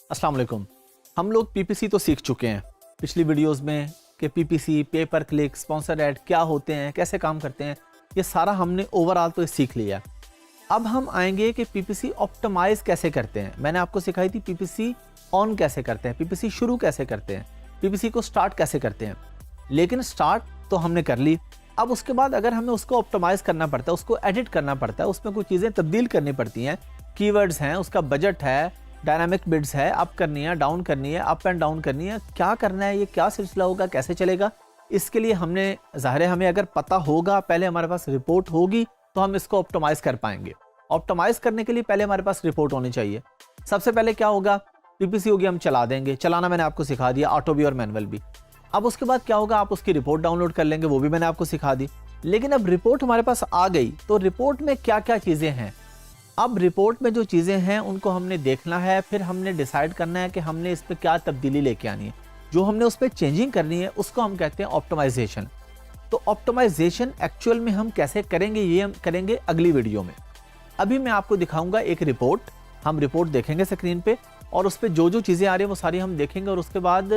अस्सलाम वालेकुम। हम लोग पीपीसी तो सीख चुके हैं पिछली वीडियोस में कि पीपीसी, पे पर क्लिक, स्पॉन्सर ऐड क्या होते हैं, कैसे काम करते हैं, ये सारा हमने ओवरऑल तो सीख लिया। अब हम आएंगे कि पीपीसी ऑप्टिमाइज कैसे करते हैं। मैंने आपको सिखाई थी पीपीसी ऑन कैसे करते हैं, पीपीसी शुरू कैसे करते हैं, पीपीसी को स्टार्ट कैसे करते हैं। लेकिन स्टार्ट तो हमने कर ली। अब उसके बाद अगर हमें उसको ऑप्टिमाइज करना पड़ता है, उसको एडिट करना पड़ता है, उसमें कुछ चीज़ें तब्दील करनी पड़ती हैं, कीवर्ड्स हैं, उसका बजट है, डायनामिक बिड्स है, अप करनी है, डाउन करनी है, अप एंड डाउन करनी है, क्या करना है, ये क्या सिलसिला होगा, कैसे चलेगा। इसके लिए हमने ज़ाहिर है हमें अगर पता होगा, पहले हमारे पास रिपोर्ट होगी तो हम इसको ऑप्टिमाइज कर पाएंगे। ऑप्टिमाइज करने के लिए पहले हमारे पास रिपोर्ट होनी चाहिए। सबसे पहले क्या होगा, पीपीसी होगी, हम चला देंगे। चलाना मैंने आपको सिखा दिया, ऑटो भी और मैनुअल भी। अब उसके बाद क्या होगा, आप उसकी रिपोर्ट डाउनलोड कर लेंगे, वो भी मैंने आपको सिखा दी। लेकिन अब रिपोर्ट हमारे पास आ गई तो रिपोर्ट में क्या क्या चीज़ें हैं। अब रिपोर्ट में जो चीज़ें हैं उनको हमने देखना है, फिर हमने डिसाइड करना है कि हमने इस पर क्या तब्दीली लेके आनी है। जो हमने उस पर चेंजिंग करनी है उसको हम कहते हैं ऑप्टिमाइजेशन। तो ऑप्टिमाइजेशन एक्चुअल में हम कैसे करेंगे ये हम करेंगे अगली वीडियो में। अभी मैं आपको दिखाऊंगा एक रिपोर्ट। हम रिपोर्ट देखेंगे स्क्रीन पे और उस पर जो जो चीज़ें आ रही हैं वो सारी हम देखेंगे, और उसके बाद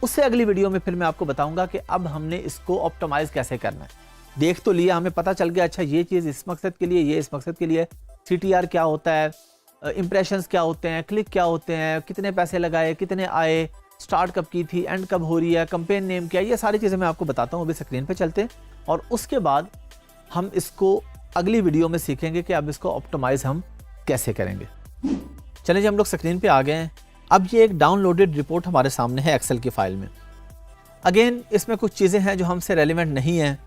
उससे अगली वीडियो में फिर मैं आपको बताऊंगा कि अब हमने इसको ऑप्टिमाइज कैसे करना है। देख तो लिया, हमें पता चल गया, अच्छा ये चीज़ इस मकसद के लिए, ये इस मकसद के लिए। CTR क्या होता है, इंप्रेशंस क्या होते हैं, क्लिक क्या होते हैं, कितने पैसे लगाए, कितने आए, स्टार्ट कब की थी, एंड कब हो रही है, कैंपेन नेम क्या है, ये सारी चीज़ें मैं आपको बताता हूँ। अभी स्क्रीन पे चलते हैं और उसके बाद हम इसको अगली वीडियो में सीखेंगे कि अब इसको ऑप्टिमाइज हम कैसे करेंगे। चलिए जी, हम लोग स्क्रीन पे आ गए हैं। अब ये एक डाउनलोडेड रिपोर्ट हमारे सामने है एक्सेल की फाइल में। अगेन इसमें कुछ चीज़ें हैं जो हमसे रेलिवेंट नहीं है।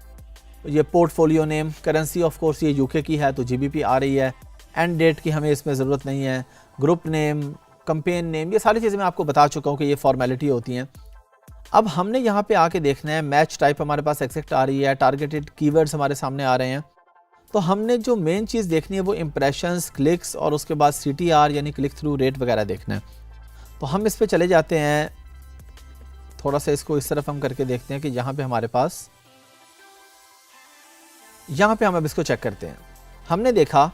ये portfolio name, currency of course ये यूके की है तो GBP आ रही है, एंड डेट की हमें इसमें ज़रूरत नहीं है, ग्रुप नेम, कैंपेन नेम, ये सारी चीज़ें मैं आपको बता चुका हूँ कि ये फॉर्मेलिटी होती हैं। अब हमने यहाँ पे आके देखना है, मैच टाइप हमारे पास एक्सेक्ट आ रही है, टारगेटेड कीवर्ड्स हमारे सामने आ रहे हैं। तो हमने जो मेन चीज़ देखनी है वो इंप्रेशंस, क्लिक्स और उसके बाद CTR यानी क्लिक थ्रू रेट वगैरह देखना है। तो हम इस पर चले जाते हैं, थोड़ा सा इसको इस तरफ हम करके देखते हैं कि यहाँ पे हमारे पास, यहाँ पे हम अब इसको चेक करते हैं। हमने देखा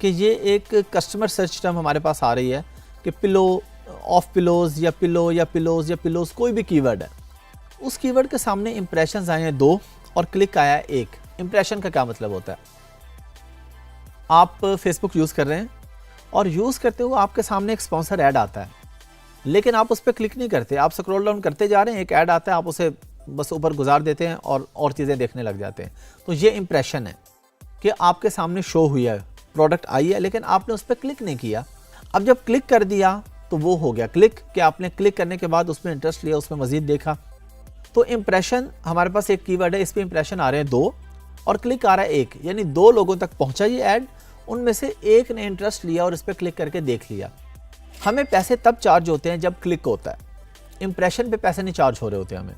कि ये एक कस्टमर सर्च टर्म हमारे पास आ रही है कि पिलो, ऑफ पिलोज या पिलो या पिलोज या पिलोज, कोई भी कीवर्ड है। उस कीवर्ड के सामने इंप्रेशंस आए हैं 2 और क्लिक आया है 1। इंप्रेशन का क्या मतलब होता है, आप फेसबुक यूज़ कर रहे हैं और यूज़ करते हुए आपके सामने एक स्पॉन्सर ऐड आता है, लेकिन आप उस पर क्लिक नहीं करते, आप स्क्रॉल डाउन करते जा रहे हैं, एक ऐड आता है, आप उसे बस ऊपर गुजार देते हैं और चीज़ें देखने लग जाते हैं। तो ये इंप्रेशन है कि आपके सामने शो हुई है, प्रोडक्ट आई है, लेकिन आपने उस पर क्लिक नहीं किया। अब जब क्लिक कर दिया तो वो हो गया क्लिक, कि आपने क्लिक करने के बाद उसमें इंटरेस्ट लिया, उसमें मजीद देखा। तो इंप्रेशन हमारे पास एक कीवर्ड है, इस पर इंप्रेशन आ रहे हैं 2 और क्लिक आ रहा है 1, यानी 2 लोगों तक पहुंचा ये ऐड, उनमें से एक ने इंटरेस्ट लिया और इस पर क्लिक करके देख लिया। हमें पैसे तब चार्ज होते हैं जब क्लिक होता है, इंप्रेशन पे पैसे नहीं चार्ज हो रहे होते हमें।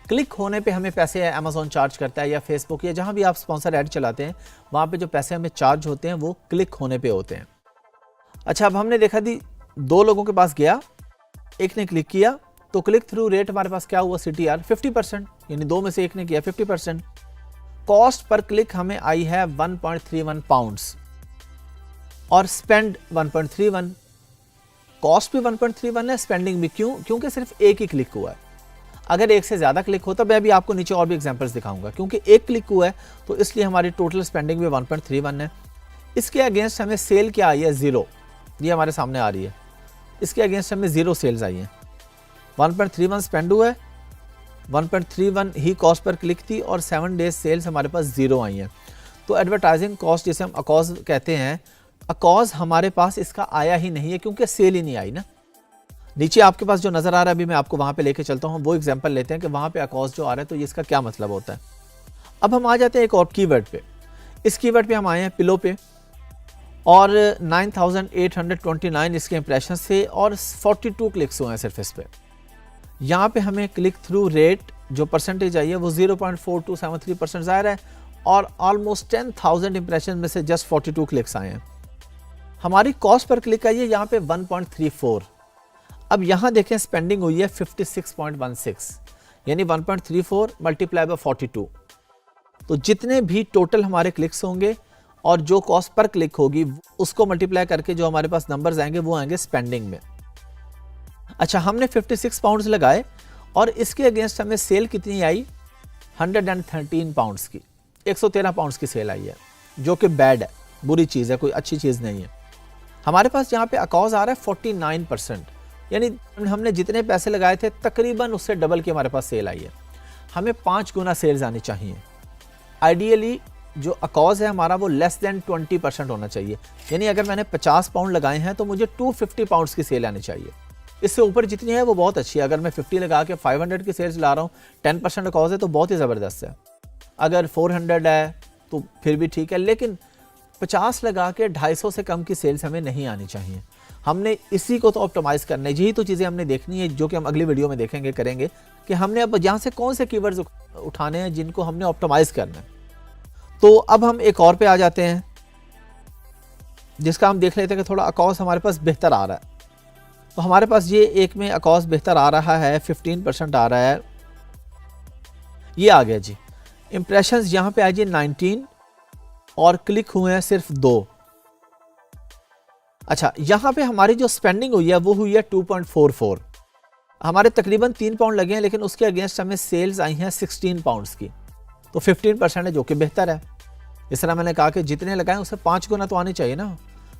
क्लिक होने पे हमें पैसे अमेज़ॉन चार्ज करता है या फेसबुक या जहाँ भी आप स्पॉन्सर ऐड चलाते हैं, वहाँ पे जो पैसे हमें चार्ज होते हैं वो क्लिक होने पे होते हैं। अच्छा, अब हमने देखा थी 2 लोगों के पास गया, एक ने क्लिक किया, तो क्लिक थ्रू रेट हमारे पास क्या हुआ, CTR 50%, यानी 2 में से एक ने किया 50%। कॉस्ट पर क्लिक हमें आई है 1.31 पाउंड्स और स्पेंड 1.31। कॉस्ट भी 1.31 है, स्पेंडिंग भी। क्यों? क्योंकि सिर्फ एक ही क्लिक हुआ है। अगर एक से ज़्यादा क्लिक होता, मैं भी आपको नीचे और भी एग्जांपल्स दिखाऊंगा, क्योंकि एक क्लिक हुआ है तो इसलिए हमारी टोटल स्पेंडिंग भी 1.31 है। इसके अगेंस्ट हमें सेल क्या आई है, 0, ये हमारे सामने आ रही है। इसके अगेंस्ट हमें 0 सेल्स आई हैं। 1.31 स्पेंड हुआ है, 1.31 ही कॉस्ट पर क्लिक थी और 7 डेज सेल्स हमारे पास 0 आई हैं। तो एडवर्टाइजिंग कॉस्ट जिसे हम अकॉज कहते हैं, अकॉज हमारे पास इसका आया ही नहीं है क्योंकि सेल ही नहीं आई ना। नीचे आपके पास जो नज़र आ रहा है, अभी मैं आपको वहाँ पे लेके चलता हूँ, वो एग्जांपल लेते हैं कि वहाँ पे अकॉज जो आ रहा है तो ये इसका क्या मतलब होता है। अब हम आ जाते हैं एक और कीवर्ड पे। इस कीवर्ड पे हम आए हैं पिलो पे और 9829 इसके इंप्रेशन से और 42 क्लिक्स हुए हैं सिर्फ इस पे। यहाँ पे हमें क्लिक थ्रू रेट जो परसेंटेज आई है वो 0.4273% ज़ाहिर है, और ऑलमोस्ट 10,000 इंप्रेशन में से जस्ट 42 क्लिक्स आए हैं। हमारी कॉस्ट पर क्लिक आई है यहाँ पे 1.34। अब यहाँ देखें स्पेंडिंग हुई है 56.16, यानी 1.34 मल्टीप्लाई बाय 42। तो जितने भी टोटल हमारे क्लिक्स होंगे और जो कॉस्ट पर क्लिक होगी उसको मल्टीप्लाई करके जो हमारे पास नंबर्स आएंगे वो आएंगे स्पेंडिंग में। अच्छा, हमने 56 पाउंड्स लगाए और इसके अगेंस्ट हमें सेल कितनी आई? 113 पाउंड्स की, 113 पाउंड्स की सेल आई है, जो कि बैड है, बुरी चीज़ है, कोई अच्छी चीज़ नहीं है। हमारे पास यहाँ पे अकॉज आ रहा है 49%, यानी हमने जितने पैसे लगाए थे तकरीबन उससे डबल की हमारे पास सेल आई है। हमें 5 गुना सेल्स आनी चाहिए। आइडियली जो अकॉज है हमारा वो लेस देन 20% होना चाहिए, यानी अगर मैंने 50 पाउंड लगाए हैं तो मुझे 250 पाउंड्स की सेल आनी चाहिए। इससे ऊपर जितनी है वो बहुत अच्छी है। अगर मैं 50 लगा के 500 की सेल्स ला रहा हूँ, 10% अकॉज है तो बहुत ही ज़बरदस्त है। अगर 400 है तो फिर भी ठीक है, लेकिन 50 लगा के 250 से कम की सेल्स हमें नहीं आनी चाहिए। हमने इसी को तो ऑप्टिमाइज़ करना है। यही तो चीज़ें हमने देखनी है, जो कि हम अगली वीडियो में देखेंगे, करेंगे कि हमने अब यहाँ से कौन से कीवर्ड्स उठाने हैं जिनको हमने ऑप्टिमाइज़ करना है। तो अब हम एक और पे आ जाते हैं जिसका हम देख लेते हैं कि थोड़ा अकॉस हमारे पास बेहतर आ रहा है। तो हमारे पास ये एक में अकॉस बेहतर आ रहा है, 15% आ रहा है। ये आ गया जी। इम्प्रेशंस यहाँ पे आ जी 19 और क्लिक हुए हैं सिर्फ 2। अच्छा, यहाँ पे हमारी जो स्पेंडिंग हुई है वो हुई है 2.44। हमारे तकरीबन 3 पाउंड लगे हैं, लेकिन उसके अगेंस्ट हमें सेल्स आई हैं 16 पाउंड्स की, तो 15% है, जो कि बेहतर है। इस तरह मैंने कहा कि जितने लगाएं उससे 5 गुना तो आनी चाहिए ना।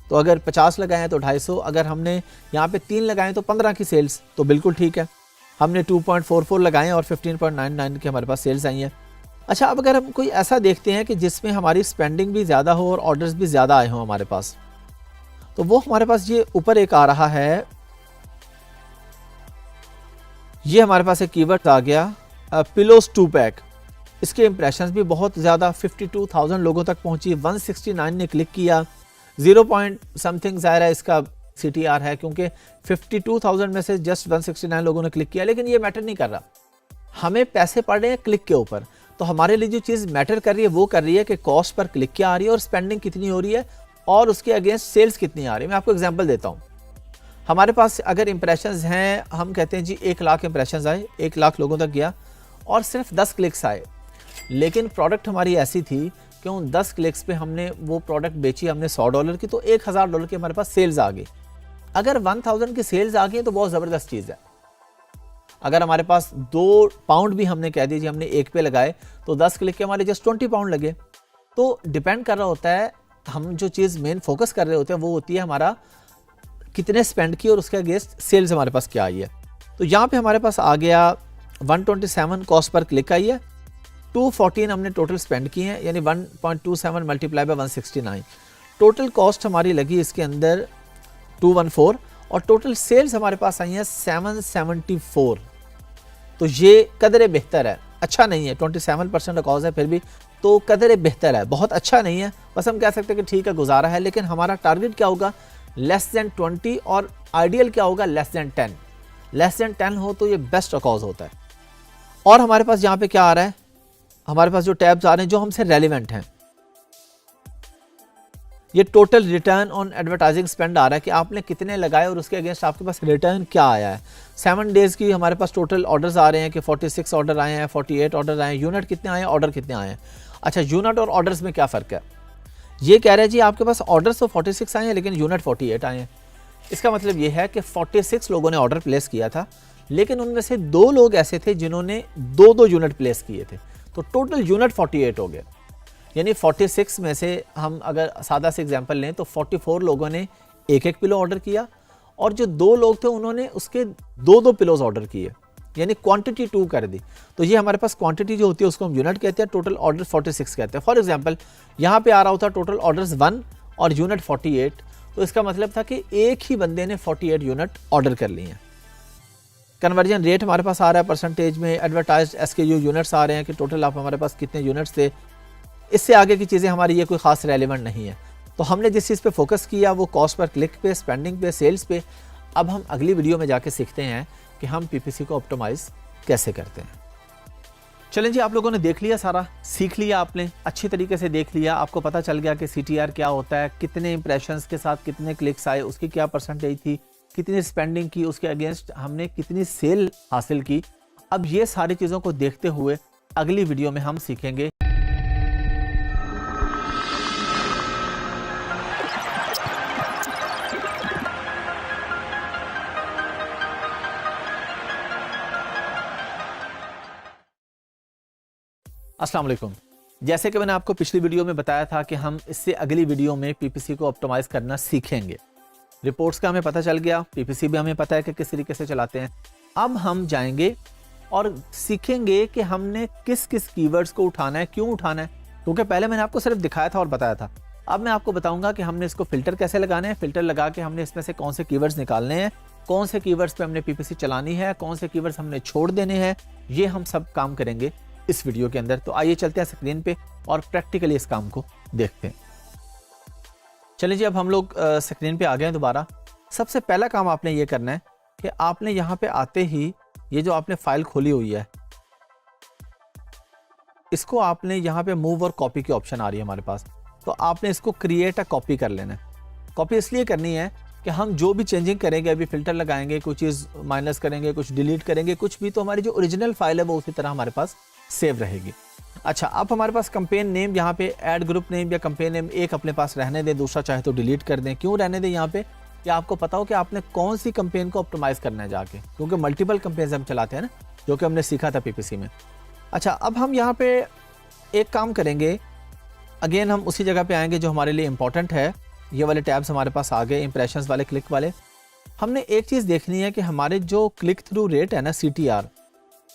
तो अगर 50 लगाए हैं तो 250, अगर हमने यहाँ पे 3 लगाएं तो 15 की सेल्स, तो बिल्कुल ठीक है। हमने 2.44 लगाए और 15.99 की हमारे पास सेल्स आई हैं। अच्छा, अब अगर हम कोई ऐसा देखते हैं कि जिसमें हमारी स्पेंडिंग भी ज़्यादा हो और ऑर्डर्स भी ज़्यादा आए हों हमारे पास, तो वो हमारे पास ये ऊपर एक आ रहा है। ये हमारे पास एक कीवर्ड आ गया, पिलोस 2 पैक। इसके इंप्रेशंस भी बहुत ज़्यादा, 52,000 लोगों तक पहुंची। 169 ने क्लिक किया, 0 पॉइंट समथिंग ज़ाहिर है इसका CTR है, क्योंकि 52,000 में से जस्ट 169 लोगों ने क्लिक किया। लेकिन ये मैटर नहीं कर रहा, हमें पैसे पड़ रहे हैं क्लिक के ऊपर। तो हमारे लिए जो चीज़ मैटर कर रही है वो कर रही है कि कॉस्ट पर क्लिक क्या आ रही है और स्पेंडिंग कितनी हो रही है और उसके अगेंस्ट सेल्स कितनी आ रही है। मैं आपको एग्जांपल देता हूँ। हमारे पास अगर इंप्रेशंस हैं, हम कहते हैं जी 1 लाख इंप्रेशंस आए, 1 लाख लोगों तक गया और सिर्फ 10 क्लिक्स आए, लेकिन प्रोडक्ट हमारी ऐसी थी कि उन 10 क्लिक्स पे हमने वो प्रोडक्ट बेची हमने $100 की, तो $1000 की हमारे पास सेल्स आ गई। अगर 1000 की सेल्स आ गई तो बहुत ज़बरदस्त चीज़ है। अगर हमारे पास 2 पाउंड भी हमने कह दीजिए हमने 1 पे लगाए तो 10 क्लिक के हमारे जस्ट 20 पाउंड लगे। तो डिपेंड कर रहा होता है, हम जो चीज़ मेन फोकस कर रहे होते हैं वो होती है हमारा कितने स्पेंड की और उसके अगेंस्ट सेल्स हमारे पास क्या आई है। तो यहाँ पे हमारे पास आ गया 127 कॉस्ट पर क्लिक आई है, 214 हमने टोटल स्पेंड किए हैं, यानी 1.27 मल्टीप्लाई बाय 169। टोटल कॉस्ट हमारी लगी इसके अंदर 214 और टोटल सेल्स हमारे पास आई हैं 774। तो ये कदरे बेहतर है, अच्छा नहीं है। 27% अकॉज है, फिर भी तो कदरे बेहतर है, बहुत अच्छा नहीं है। बस हम कह सकते हैं कि ठीक है, गुजारा है। लेकिन हमारा टारगेट क्या होगा? लेस देन 20 और आइडियल क्या होगा? Less than 10। लेस देन 10 हो तो ये बेस्ट अकॉज होता है। और हमारे पास यहाँ पे क्या आ रहा है? हमारे पास जो टैब्स आ रहे हैं जो हमसे रेलिवेंट हैं, ये total return on advertising spend आ रहा है कि आपने कितने लगाए और उसके अगेंस्ट आपके पास रिटर्न क्या आया है। 7 डेज़ की हमारे पास टोटल ऑर्डर्स आ रहे हैं कि 46 ऑर्डर आए हैं, 48 ऑर्डर आए हैं। यूनिट कितने आए हैं, ऑर्डर कितने आए हैं। अच्छा, यूनिट और ऑर्डर्स में क्या फ़र्क है? ये कह रहे हैं जी आपके पास ऑर्डर्स तो 46 आए हैं लेकिन यूनिट 48 आए हैं। इसका मतलब ये है कि 46 लोगों ने ऑर्डर प्लेस किया था, लेकिन उनमें से 2 लोग ऐसे थे जिन्होंने 2-2 यूनिट प्लेस किए थे, तो टोटल यूनिट 48 हो गए। यानी 46 में से हम अगर सादा से एग्जांपल लें तो 44 लोगों ने 1-1 पिलो ऑर्डर किया और जो 2 लोग थे उन्होंने उसके 2-2 पिलोज ऑर्डर किए, यानी क्वांटिटी 2 कर दी। तो ये हमारे पास क्वांटिटी जो होती है उसको हम यूनिट कहते हैं, टोटल ऑर्डर 46 कहते हैं। फॉर एग्जांपल यहाँ पे आ रहा होता टोटल ऑर्डर्स 1 और यूनिट 48, तो इसका मतलब था कि एक ही बंदे ने 48 यूनिट ऑर्डर कर लिए हैं। कन्वर्जन रेट हमारे पास आ रहा है परसेंटेज में, एडवर्टाइज्ड SKU यूनिट्स आ रहे हैं कि टोटल आप हमारे पास कितने यूनिट्स थे। इससे आगे की चीज़ें हमारी ये कोई ख़ास रेलेवेंट नहीं है। तो हमने जिस चीज़ पे फोकस किया वो कॉस्ट पर क्लिक पे, स्पेंडिंग पे, सेल्स पे। अब हम अगली वीडियो में जाके सीखते हैं कि हम PPC को ऑप्टिमाइज़ कैसे करते हैं। चलें जी, आप लोगों ने देख लिया, सारा सीख लिया, आपने अच्छी तरीके से देख लिया। आपको पता चल गया कि CTR क्या होता है, कितने इंप्रेशंस के साथ कितने क्लिक्स आए, उसकी क्या परसेंटेज थी, कितनी स्पेंडिंग की, उसके अगेंस्ट हमने कितनी सेल हासिल की। अब ये सारी चीज़ों को देखते हुए अगली वीडियो में हम सीखेंगे अस्सलाम वालेकुम। जैसे कि मैंने आपको पिछली वीडियो में बताया था कि हम इससे अगली वीडियो में पीपीसी को ऑप्टिमाइज करना सीखेंगे। रिपोर्ट्स का हमें पता चल गया, पीपीसी भी हमें पता है कि किस तरीके से चलाते हैं। अब हम जाएंगे और सीखेंगे कि हमने किस किस कीवर्ड्स को उठाना है, क्यों उठाना है, क्योंकि पहले मैंने आपको सिर्फ दिखाया था और बताया था। अब मैं आपको बताऊंगा कि हमने इसको फिल्टर कैसे लगाने हैं, फिल्टर लगा के हमने इसमें से कौन से कीवर्ड्स निकालने हैं, कौन से कीवर्ड्स पे हमने पीपीसी चलानी है, कौन से कीवर्ड्स हमने छोड़ देने हैं। ये हम सब काम करेंगे इस वीडियो के अंदर। तो आइए चलते हैं स्क्रीन पे और प्रैक्टिकली इस काम को देखते हैं। चलिए जी, अब हम लोग स्क्रीन पे आ गए हैं दोबारा। सबसे पहला काम आपने ये करना है कि आपने यहाँ पे आते ही ये जो आपने फाइल खोली हुई है, इसको आपने यहाँ पे मूव और कॉपी की ऑप्शन आ रही है हमारे पास, तो आपने इसको क्रिएट अ कॉपी कर लेना है। कॉपी इसलिए करनी है कि हम जो भी चेंजिंग करेंगे, अभी फिल्टर लगाएंगे, कुछ चीज़ माइनस करेंगे, कुछ डिलीट करेंगे, कुछ भी, तो हमारी जो ओरिजिनल फाइल है वो उसी तरह हमारे पास सेव रहेगी। अच्छा, अब हमारे पास कंपेन नेम, यहाँ पे ऐड ग्रुप नेम या कंपेन नेम एक अपने पास रहने दें, दूसरा चाहे तो डिलीट कर दें। क्यों रहने दें यहाँ पे? कि आपको पता हो कि आपने कौन सी कंपेन को ऑप्टिमाइज करना है जाके, क्योंकि मल्टीपल कंपेन्स हम चलाते हैं ना, जो कि हमने सीखा था पीपीसी में। अच्छा, अब हम यहाँ पे एक काम करेंगे, अगेन हम उसी जगह पे आएंगे जो हमारे लिए इंपॉर्टेंट है। ये वाले टैब्स हमारे पास आ गए, इंप्रेशंस वाले, क्लिक वाले। हमने एक चीज़ देखनी है कि हमारे जो क्लिक थ्रू रेट है ना, CTR,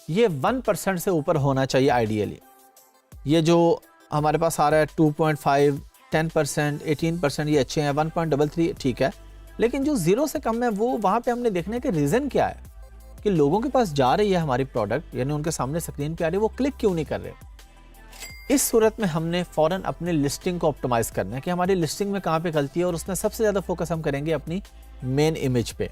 ये 1% से ऊपर होना चाहिए आइडियली। ये जो हमारे पास आ रहा है 2.5, 10%, 18%, ये अच्छे हैं। 1.33 ठीक है, लेकिन जो 0 से कम है वो वहाँ पे हमने देखने के रीज़न क्या है कि लोगों के पास जा रही है हमारी प्रोडक्ट, यानी उनके सामने स्क्रीन पे आ रही है, वो क्लिक क्यों नहीं कर रहे। इस सूरत में हमने फ़ौरन अपने लिस्टिंग को ऑप्टिमाइज़ करना है कि हमारी लिस्टिंग में कहाँ पे गलती है, और उसमें सबसे ज़्यादा फोकस हम करेंगे अपनी मेन इमेज पे,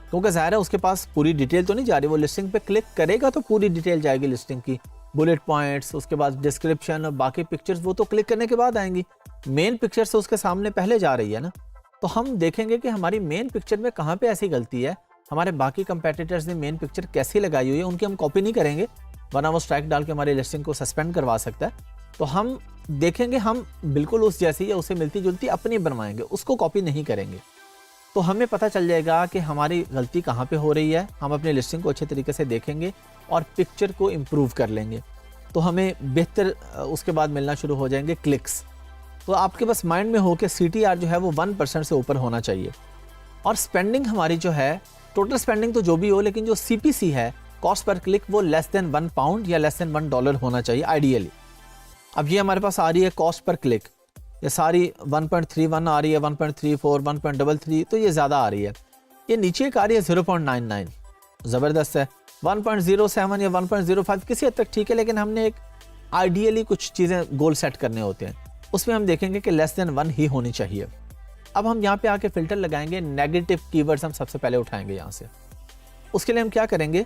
क्योंकि ज़ाहिर है उसके पास पूरी डिटेल तो नहीं जा रही। वो लिस्टिंग पे क्लिक करेगा तो पूरी डिटेल जाएगी लिस्टिंग की, बुलेट पॉइंट्स, उसके बाद डिस्क्रिप्शन और बाकी पिक्चर्स, वो तो क्लिक करने के बाद आएंगी। मेन पिक्चर से उसके सामने पहले जा रही है ना, तो हम देखेंगे कि हमारी मेन पिक्चर में कहाँ पे ऐसी गलती है, हमारे बाकी कंपेटिटर्स ने मेन पिक्चर कैसी लगाई हुई है, उनकी हम कॉपी नहीं करेंगे, वरना वो स्ट्राइक डाल के हमारी लिस्टिंग को सस्पेंड करवा सकता है। तो हम देखेंगे हम बिल्कुल उस जैसी या उससे मिलती जुलती अपनी बनवाएंगे, उसको कॉपी नहीं करेंगे। तो हमें पता चल जाएगा कि हमारी गलती कहाँ पे हो रही है। हम अपनी लिस्टिंग को अच्छे तरीके से देखेंगे और पिक्चर को इम्प्रूव कर लेंगे, तो हमें बेहतर उसके बाद मिलना शुरू हो जाएंगे क्लिक्स। तो आपके बस माइंड में हो कि CTR जो है वो 1% से ऊपर होना चाहिए। और स्पेंडिंग हमारी जो है, टोटल स्पेंडिंग तो जो भी हो, लेकिन जो CPC है, कॉस्ट पर क्लिक, वो लेस देन £1 या लेस देन $1 होना चाहिए आइडियली। अब ये हमारे पास आ रही है कॉस्ट पर क्लिक, ये सारी 1.31 आ रही है, 1.34, 1.33, तो ये ज़्यादा आ रही है। ये नीचे एक आ रही है 0.99, ज़बरदस्त है। 1.07 या 1.05 किसी हद तक ठीक है, लेकिन हमने एक आइडियली कुछ चीज़ें गोल सेट करने होते हैं, उसमें हम देखेंगे कि लेस देन 1 ही होनी चाहिए। अब हम यहाँ पे आके फिल्टर लगाएंगे, नेगेटिव कीवर्ड्स हम सबसे पहले उठाएंगे यहाँ से। उसके लिए हम क्या करेंगे,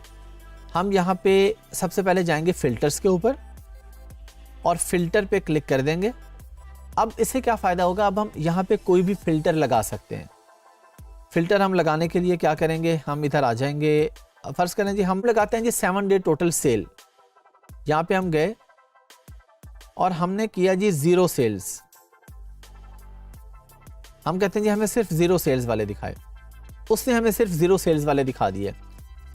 हम यहाँ पे सबसे पहले जाएंगे फिल्टर्स के ऊपर और फिल्टर पे क्लिक कर देंगे। अब इससे क्या फ़ायदा होगा, अब हम यहाँ पे कोई भी फ़िल्टर लगा सकते हैं। फ़िल्टर हम लगाने के लिए क्या करेंगे, हम इधर आ जाएंगे, फ़र्ज़ करें जी हम लगाते हैं जी 7 डे टोटल सेल। यहाँ पे हम गए और हमने किया जी 0 सेल्स। हम कहते हैं जी हमें सिर्फ 0 सेल्स वाले दिखाए, उसने हमें सिर्फ 0 सेल्स वाले दिखा दिए।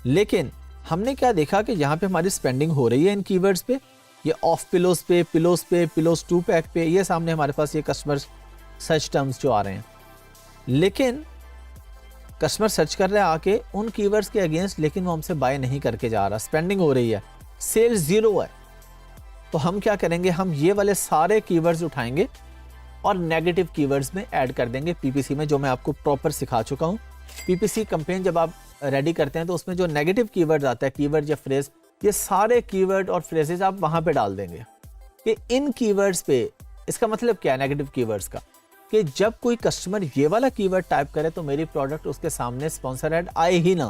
लेकिन हमने क्या देखा कि यहाँ पे हमारी स्पेंडिंग हो रही है इन कीवर्ड्स पे, ये ऑफ पिलोज पे, पिलोज 2 पैक पे, ये सामने हमारे पास ये कस्टमर सर्च टर्म्स जो आ रहे हैं। लेकिन कस्टमर सर्च कर रहा है आके उन कीवर्ड्स के अगेंस्ट, लेकिन वो हमसे बाय नहीं करके जा रहा, स्पेंडिंग हो रही है, सेल 0 है। तो हम क्या करेंगे, हम ये वाले सारे कीवर्ड्स उठाएंगे और नेगेटिव कीवर्ड्स में ऐड कर देंगे पीपीसी में, जो मैं आपको प्रॉपर सिखा चुका हूँ। पीपीसी कैंपेन जब आप रेडी करते हैं तो उसमें जो नेगेटिव कीवर्ड्स आता है, कीवर्ड या फ्रेज, ये सारे कीवर्ड और फ्रेजेस आप वहां पे डाल देंगे कि इन कीवर्ड्स पे। इसका मतलब क्या है नेगेटिव कीवर्ड्स का, कि जब कोई कस्टमर ये वाला कीवर्ड टाइप करे तो मेरी प्रोडक्ट उसके सामने स्पॉन्सर ऐड आए ही ना,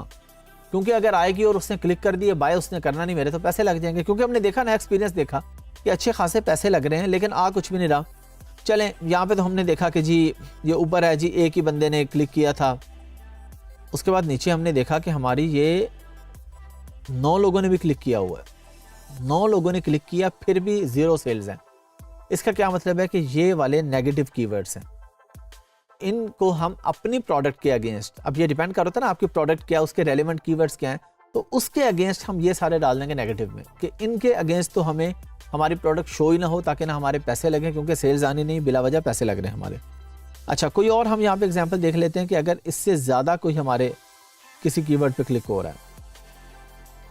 क्योंकि अगर आएगी और उसने क्लिक कर दिए, बाय उसने करना नहीं, मेरे तो पैसे लग जाएंगे। क्योंकि हमने देखा ना, एक्सपीरियंस देखा कि अच्छे खासे पैसे लग रहे हैं लेकिन आ कुछ भी नहीं रहा। चलें, यहाँ पे तो हमने देखा कि जी ये ऊपर है जी, एक ही बंदे ने क्लिक किया था। उसके बाद नीचे हमने देखा कि हमारी ये 9 लोगों ने भी क्लिक किया हुआ है, 9 लोगों ने क्लिक किया, फिर भी 0 सेल्स हैं। इसका क्या मतलब है कि ये वाले नेगेटिव कीवर्ड्स हैं, इनको हम अपनी प्रोडक्ट के अगेंस्ट, अब ये डिपेंड कर होता है ना आपकी प्रोडक्ट क्या है, उसके रेलेवेंट कीवर्ड्स क्या हैं, तो उसके अगेंस्ट हम ये सारे डाल देंगे नेगेटिव में कि इनके अगेंस्ट तो हमें हमारी प्रोडक्ट शो ही ना हो, ताकि ना हमारे पैसे लगें, क्योंकि सेल्स आनी नहीं, बिला वजह पैसे लग रहे हैं हमारे। अच्छा, कोई और हम यहाँ पे एग्जांपल देख लेते हैं कि अगर इससे ज़्यादा कोई हमारे किसी कीवर्ड पे क्लिक हो रहा है।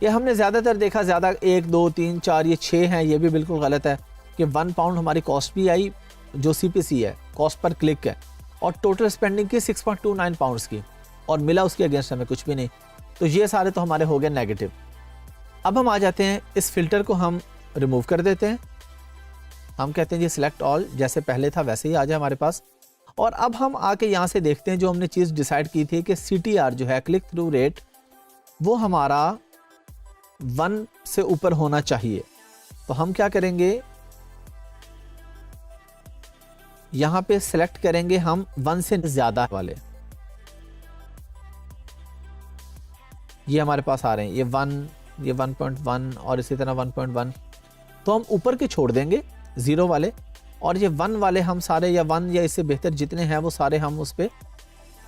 ये हमने ज़्यादातर देखा, ज़्यादा 1 2 3 4 ये 6 हैं, ये भी बिल्कुल गलत है कि 1 पाउंड हमारी कॉस्ट भी आई, जो CPC है, कॉस्ट पर क्लिक है, और टोटल स्पेंडिंग की 6.29 पाउंड्स की, और मिला उसके अगेंस्ट हमें कुछ भी नहीं। तो ये सारे तो हमारे हो गए नेगेटिव। अब हम आ जाते हैं, इस फिल्टर को हम रिमूव कर देते हैं। हम कहते हैं जी सिलेक्ट ऑल, जैसे पहले था वैसे ही आ जाए हमारे पास। और अब हम आके यहाँ से देखते हैं, जो हमने चीज़ डिसाइड की थी कि CTR जो है, क्लिक थ्रू रेट, वो हमारा 1 से ऊपर होना चाहिए। तो हम क्या करेंगे, यहाँ पे सिलेक्ट करेंगे हम 1 से ज़्यादा वाले, ये हमारे पास आ रहे हैं, ये 1, ये 1.1 और इसी तरह 1.1। तो हम ऊपर के छोड़ देंगे 0 वाले, और ये 1 वाले हम सारे, या 1 या इससे बेहतर जितने हैं वो सारे हम उस पर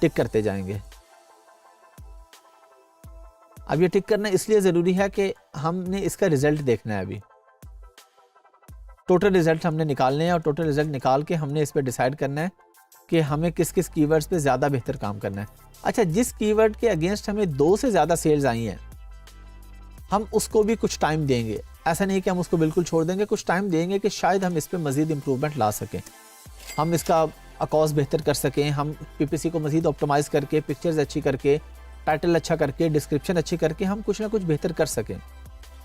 टिक करते जाएंगे। अब ये टिक करना इसलिए ज़रूरी है कि हमने इसका रिजल्ट देखना है। अभी टोटल रिजल्ट हमने निकालने हैं, और टोटल रिजल्ट निकाल के हमने इस पर डिसाइड करना है कि हमें किस किस कीवर्ड्स पे ज़्यादा बेहतर काम करना है। अच्छा, जिस कीवर्ड के अगेंस्ट हमें 2 से ज़्यादा सेल्स आई हैं, हम उसको भी कुछ टाइम देंगे। ऐसा नहीं कि हम उसको बिल्कुल छोड़ देंगे, कुछ टाइम देंगे कि शायद हम इस पर मज़ीद इम्प्रूवमेंट ला सकें, हम इसका अकाउंस बेहतर कर सकें, हम PPC को मज़ीद ऑप्टिमाइज़ करके, पिक्चर्स अच्छी करके, टाइटल अच्छा करके, डिस्क्रिप्शन अच्छी करके हम कुछ ना कुछ बेहतर कर सकें।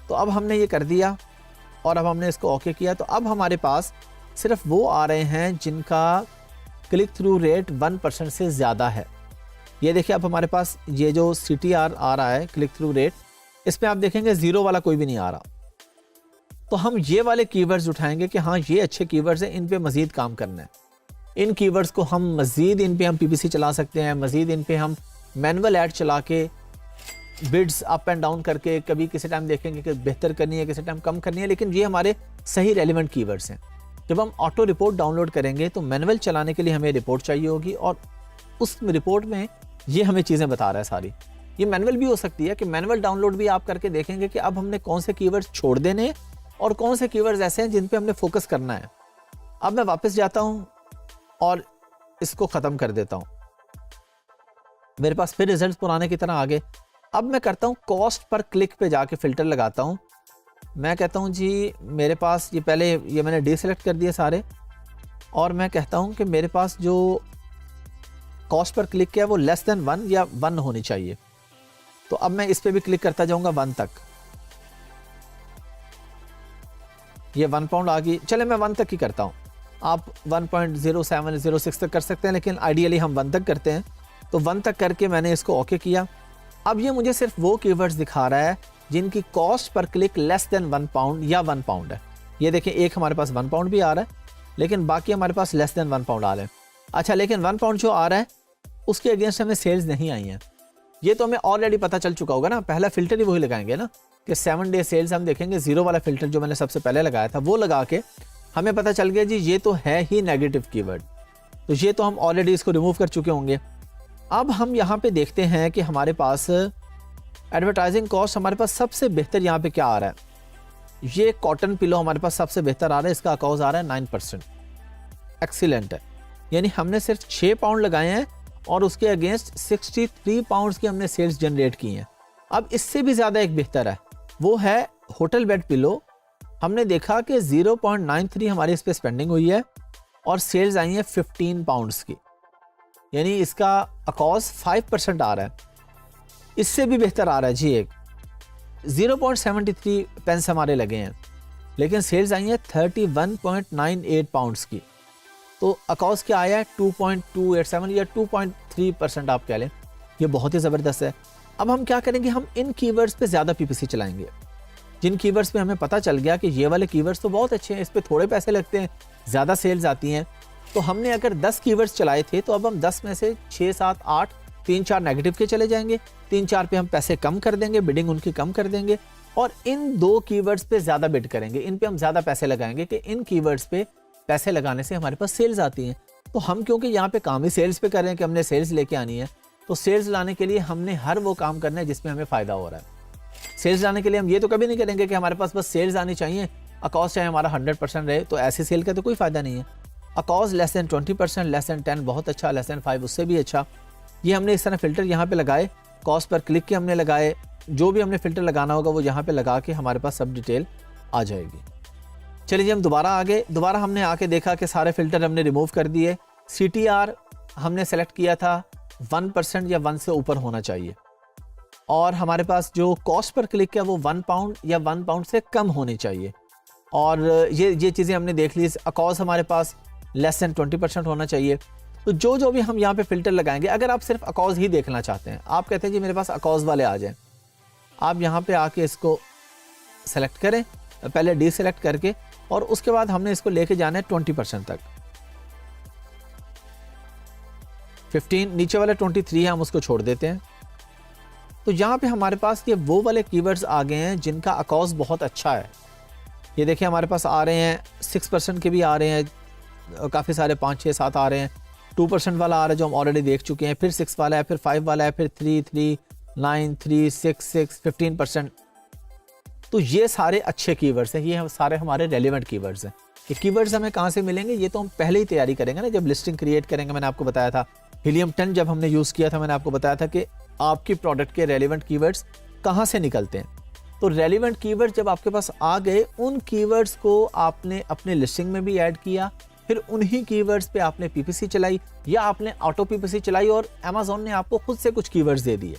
तो अब हमने ये कर दिया, और अब हमने इसको ओके किया। तो अब हमारे पास सिर्फ वो आ रहे हैं जिनका क्लिक थ्रू रेट 1% से ज़्यादा है। ये देखिए, अब हमारे पास ये जो CTR आ रहा है, क्लिक थ्रू रेट, इसमें आप देखेंगे 0 वाला कोई भी नहीं आ रहा। तो हम ये वाले कीवर्ड्स उठाएंगे कि हाँ ये अच्छे कीवर्ड्स हैं, इन पे मज़ीद काम करना है। इन कीवर्ड्स को हम मज़ीद, इन पे हम PPC चला सकते हैं, मज़ीद इन पे हम मैनुअल ऐड चला के, बिड्स अप एंड डाउन करके, कभी किसी टाइम देखेंगे कि बेहतर करनी है, किसी टाइम कम करनी है, लेकिन ये हमारे सही रेलिवेंट कीवर्ड्स हैं। जब हम ऑटो रिपोर्ट डाउनलोड करेंगे तो मैनुअल चलाने के लिए हमें रिपोर्ट चाहिए होगी, और उस रिपोर्ट में ये हमें चीज़ें बता रहा है सारी। ये मैनुअल भी हो सकती है कि मैनुअल डाउनलोड भी आप करके देखेंगे कि अब हमने कौन से कीवर्ड्स छोड़ देने हैं और कौन से कीवर्ड्स ऐसे हैं जिन पे हमने फोकस करना है। अब मैं वापस जाता हूँ और इसको ख़त्म कर देता हूँ। मेरे पास फिर रिजल्ट पुराने की तरह आ गए। अब मैं करता हूँ कॉस्ट पर क्लिक पे जाके फ़िल्टर लगाता हूँ। मैं कहता हूँ जी मेरे पास ये पहले ये मैंने डीसेलेक्ट कर दिए सारे, और मैं कहता हूँ कि मेरे पास जो कॉस्ट पर क्लिक किया वो लेस देन 1 या 1 होनी चाहिए। तो अब मैं इस पे भी क्लिक करता जाऊँगा 1 तक। ये 1 पाउंड आ गई। चले मैं 1 तक ही करता हूँ। आप 1.0706 तक कर सकते हैं, लेकिन आइडियली हम 1 तक करते हैं। तो 1 तक करके मैंने इसको ओके किया। अब ये मुझे सिर्फ वो कीवर्ड्स दिखा रहा है जिनकी cost per click less than 1 pound या 1 पाउंड है। ये देखें, एक हमारे पास 1 पाउंड भी आ रहा है, लेकिन बाकी हमारे पास लेस देन 1 पाउंड आ रहे हैं। अच्छा, लेकिन 1 पाउंड जो आ रहा है उसके अगेंस्ट हमें सेल्स नहीं आई हैं। ये तो हमें ऑलरेडी पता चल चुका होगा ना, पहला फिल्टर ही वही लगाएंगे ना कि 7 डे सेल्स हम देखेंगे। 0 वाला फिल्टर जो मैंने सबसे पहले लगाया था वो लगा के हमें पता चल गया जी ये तो है ही नेगेटिव कीवर्ड, तो ये तो हम ऑलरेडी इसको रिमूव कर चुके होंगे। अब हम यहाँ पे देखते हैं कि हमारे पास एडवर्टाइजिंग कॉस्ट हमारे पास सबसे बेहतर यहाँ पे क्या आ रहा है। ये कॉटन पिलो हमारे पास सबसे बेहतर आ रहा है, इसका अकाउंस आ रहा है 9%। एक्सीलेंट है, यानी हमने सिर्फ 6 पाउंड लगाए हैं और उसके अगेंस्ट 63 पाउंड्स की हमने सेल्स जनरेट की हैं। अब इससे भी ज़्यादा एक बेहतर है, वो है होटल बेड पिलो। हमने देखा कि 0.93 हमारी इस पर स्पेंडिंग हुई है और सेल्स आई हैं 15 पाउंड्स की, यानी इसका अकाउंस 5% आ रहा है। इससे भी बेहतर आ रहा है जी, एक 0.73 पेंस हमारे लगे हैं, लेकिन सेल्स आई हैं 31.98 पाउंड्स की। तो अकाउंस क्या आया है 2.287 या 2.3% आप कह लें। ये बहुत ही ज़बरदस्त है। अब हम क्या करेंगे, हम इन कीवर्ड्स पे ज़्यादा PPC चलाएंगे। जिन कीवर्ड्स पे हमें पता चल गया कि ये वाले कीवर्ड्स तो बहुत अच्छे हैं, इस पे थोड़े पैसे लगते हैं, ज़्यादा सेल्स आती हैं। तो हमने अगर 10 कीवर्ड्स चलाए थे तो अब हम 10 में से 6, 7, 8, 3-4 नेगेटिव के चले जाएंगे। 3-4 पे हम पैसे कम कर देंगे, बिडिंग उनकी कम कर देंगे, और इन 2 कीवर्ड्स पे ज़्यादा बिड करेंगे। इन पे हम ज़्यादा पैसे लगाएंगे कि इन कीवर्ड्स पे पैसे लगाने से हमारे पास सेल्स आती हैं। तो हम क्योंकि यहाँ पे काम ही सेल्स पे कर रहे हैं कि हमने सेल्स लेके आनी है, तो सेल्स लाने के लिए हमने हर वो काम करना है जिसमें हमें फ़ायदा हो रहा है। सेल्स लाने के लिए हम ये तो कभी नहीं करेंगे कि हमारे पास बस सेल्स आनी चाहिए, अकॉज चाहे हमारा 100% रहे, तो ऐसी सेल का तो कोई फ़ायदा नहीं है। अकॉज लेस दैन 20%, लेस दैन 10 बहुत अच्छा, लेस दैन 5 उससे भी अच्छा। ये हमने इस तरह फ़िल्टर यहाँ पे लगाए, कॉस्ट पर क्लिक के हमने लगाए, जो भी हमने फ़िल्टर लगाना होगा वो यहाँ पे लगा के हमारे पास सब डिटेल आ जाएगी। चलिए जी हम दोबारा आगे, दोबारा हमने आके देखा कि सारे फ़िल्टर हमने रिमूव कर दिए। CTR हमने सेलेक्ट किया था 1% या 1 से ऊपर होना चाहिए, और हमारे पास जो कॉस्ट पर क्लिक है वो 1 पाउंड या 1 पाउंड से कम होनी चाहिए। और ये चीज़ें हमने देख ली। अकॉज हमारे पास लेस दैन 20% होना चाहिए। तो जो भी हम यहाँ पे फ़िल्टर लगाएंगे, अगर आप सिर्फ अकॉज ही देखना चाहते हैं, आप कहते हैं जी मेरे पास अकॉज वाले आ जाएं, आप यहाँ पे आके इसको सेलेक्ट करें, पहले डीसेलेक्ट करके, और उसके बाद हमने इसको लेके जाना है 20% तक। 15 नीचे वाला 23 है, हम उसको छोड़ देते हैं। तो यहाँ पे हमारे पास ये वो वाले कीवर्ड्स आ गए हैं जिनका अकॉज बहुत अच्छा है। ये देखिए हमारे पास आ रहे हैं 6% के भी आ रहे हैं, काफ़ी सारे 5, 6, 7 आ रहे हैं। 2% वाला आ रहा है जो हम ऑलरेडी देख चुके हैं, फिर 6 वाला है, फिर 5 वाला है, फिर 3, 3, 9, 3, 6, 6, 15%। तो ये सारे अच्छे कीवर्ड्स हैं, ये सारे हमारे रेलिवेंट कीवर्ड्स हैं। ये कीवर्ड्स हमें कहाँ से मिलेंगे, ये तो हम पहले ही तैयारी करेंगे ना, जब लिस्टिंग क्रिएट करेंगे। मैंने आपको बताया था हीलियम 10 जब हमने यूज़ किया था, मैंने आपको बताया था कि आपकी प्रोडक्ट के रेलिवेंट कीवर्ड्स कहाँ से निकलते हैं। तो रेलिवेंट कीवर्ड्स जब आपके पास आ गए, उन कीवर्ड्स को आपने अपने लिस्टिंग में भी ऐड किया, फिर उन्हीं कीवर्ड्स पे आपने PPC चलाई या आपने ऑटो PPC चलाई, और अमेज़ॉन ने आपको खुद से कुछ कीवर्ड्स दे दिए।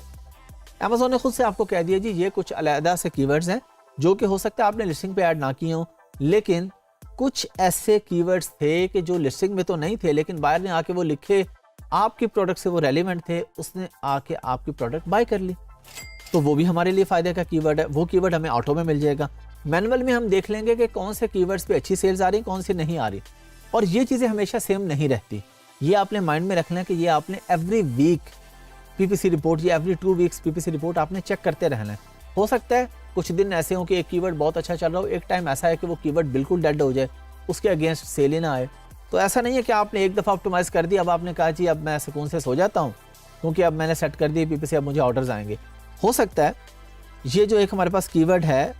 अमेज़ॉन ने खुद से आपको कह दिया जी ये कुछ अलग से कीवर्ड्स हैं जो कि हो सकता है आपने लिस्टिंग पे ऐड ना किए हों, लेकिन कुछ ऐसे कीवर्ड्स थे कि जो लिस्टिंग में तो नहीं थे, लेकिन बायर ने आके वो लिखे, आपकी प्रोडक्ट से वो रेलिवेंट थे, उसने आके आपकी प्रोडक्ट बाय कर ली। तो वो भी हमारे लिए फ़ायदे का कीवर्ड है। वो कीवर्ड हमें ऑटो में मिल जाएगा। मैनुअल में हम देख लेंगे कि कौन से कीवर्ड्स पे अच्छी सेल्स आ रही, कौन सी नहीं आ रही, और ये चीज़ें हमेशा सेम नहीं रहती। ये आपने माइंड में रखना है कि ये आपने एवरी वीक PPC रिपोर्ट या एवरी 2 वीक्स PPC रिपोर्ट आपने चेक करते रहना है। हो सकता है कुछ दिन ऐसे हो कि एक कीवर्ड बहुत अच्छा चल रहा हो, एक टाइम ऐसा है कि वो कीवर्ड बिल्कुल डेड हो जाए, उसके अगेंस्ट सेल ही ना आए। तो ऐसा नहीं है कि आपने एक दफ़ा ऑप्टिमाइज़ कर दिया, अब आपने कहा जी अब मैं सुकून से सो जाता हूँ क्योंकि अब मैंने सेट कर दी PPC, अब मुझे ऑर्डर्स आएंगे। हो सकता है ये जो एक हमारे पास कीवर्ड है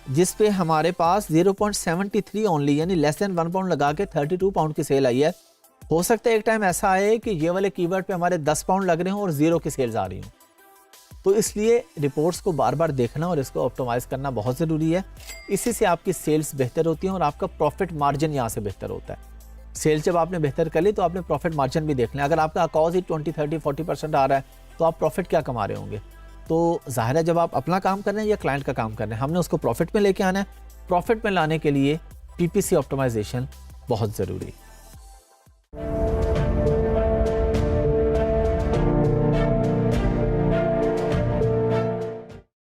जिस पे हमारे पास 0.73 ओनली यानी लेस देन 1 पाउंड लगा के 32 पाउंड की सेल आई है, हो सकता है एक टाइम ऐसा आए कि ये वाले कीवर्ड पे हमारे 10 पाउंड लग रहे हों और 0 की सेल्स आ रही हों। तो इसलिए रिपोर्ट्स को बार बार देखना और इसको ऑप्टिमाइज़ करना बहुत ज़रूरी है। इसी से आपकी सेल्स बेहतर होती हैं और आपका प्रॉफिट मार्जिन यहाँ से बेहतर होता है। सेल्स जब आपने बेहतर कर ली तो आपने प्रॉफिट मार्जिन भी देखना है। अगर आपका अकॉज ही 20, 30, 40% आ रहा है तो आप प्रॉफिट क्या कमा रहे होंगे। तो ज़ाहिर है जब आप अपना काम कर रहे हैं या क्लाइंट का काम कर रहे हैं, हमने उसको प्रॉफिट में लेके आना है। प्रॉफिट में लाने के लिए PPC ऑप्टिमाइजेशन बहुत ज़रूरी है।